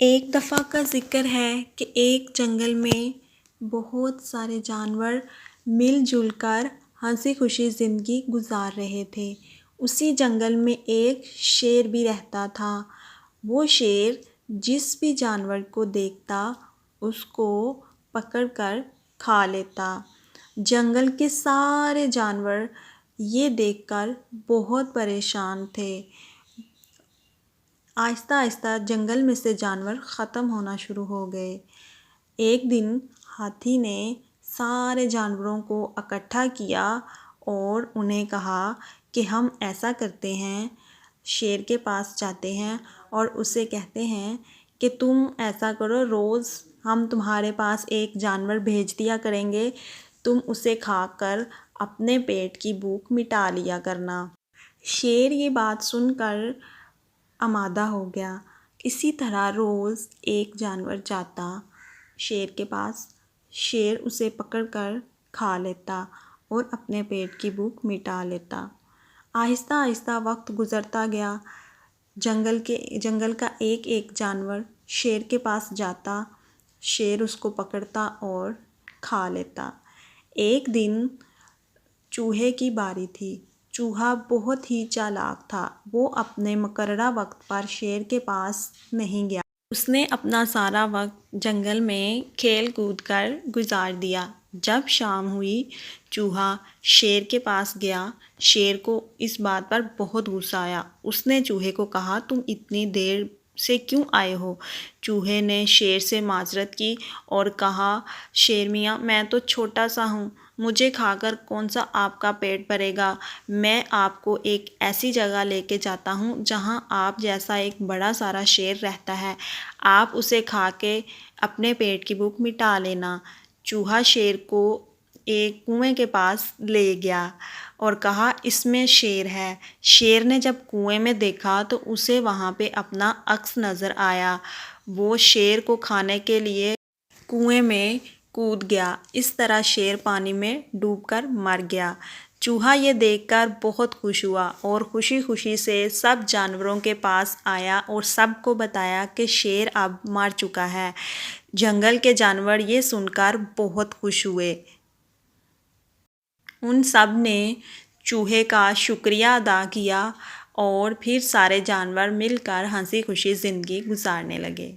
ایک دفعہ کا ذکر ہے کہ ایک جنگل میں بہت سارے جانور مل جل کر ہنسی خوشی زندگی گزار رہے تھے۔ اسی جنگل میں ایک شیر بھی رہتا تھا۔ وہ شیر جس بھی جانور کو دیکھتا اس کو پکڑ کر کھا لیتا۔ جنگل کے سارے جانور یہ دیکھ کر بہت پریشان تھے۔ آہستہ آہستہ جنگل میں سے جانور ختم ہونا شروع ہو گئے۔ ایک دن ہاتھی نے سارے جانوروں کو اکٹھا کیا اور انہیں کہا کہ ہم ایسا کرتے ہیں، شیر کے پاس جاتے ہیں اور اسے کہتے ہیں کہ تم ایسا کرو، روز ہم تمہارے پاس ایک جانور بھیج دیا کریں گے، تم اسے کھا کر اپنے پیٹ کی بھوک مٹا لیا کرنا۔ شیر یہ بات سن کر آمادہ ہو گیا۔ اسی طرح روز ایک جانور جاتا شیر کے پاس، شیر اسے پکڑ کر کھا لیتا اور اپنے پیٹ کی بھوک مٹا لیتا۔ آہستہ آہستہ وقت گزرتا گیا۔ جنگل کا ایک ایک جانور شیر کے پاس جاتا، شیر اس کو پکڑتا اور کھا لیتا۔ ایک دن چوہے کی باری تھی۔ چوہا بہت ہی چالاک تھا۔ وہ اپنے مقررہ وقت پر شیر کے پاس نہیں گیا۔ اس نے اپنا سارا وقت جنگل میں کھیل کود کر گزار دیا۔ جب شام ہوئی، چوہا شیر کے پاس گیا۔ شیر کو اس بات پر بہت غصہ آیا۔ اس نے چوہے کو کہا، تم اتنی دیر سے کیوں آئے ہو؟ چوہے نے شیر سے معذرت کی اور کہا، شیر میاں، میں تو چھوٹا سا ہوں، مجھے کھا کر کون سا آپ کا پیٹ بھرے گا؟ میں آپ کو ایک ایسی جگہ لے کے جاتا ہوں جہاں آپ جیسا ایک بڑا سارا شیر رہتا ہے، آپ اسے کھا کے اپنے پیٹ کی بھوک مٹا لینا۔ چوہا شیر کو ایک کنویں کے پاس لے گیا اور کہا، اس میں شیر ہے۔ شیر نے جب کنویں میں دیکھا تو اسے وہاں پہ اپنا عکس نظر آیا۔ وہ شیر کو کھانے کے لیے کنویں میں کود گیا۔ اس طرح شیر پانی میں ڈوب کر مر گیا۔ چوہا یہ دیکھ کر بہت خوش ہوا اور خوشی خوشی سے سب جانوروں کے پاس آیا اور سب کو بتایا کہ شیر اب مر چکا ہے۔ جنگل کے جانور یہ سن کر بہت خوش ہوئے۔ ان سب نے چوہے کا شکریہ ادا کیا اور پھر سارے جانور مل کر ہنسی خوشی زندگی گزارنے لگے۔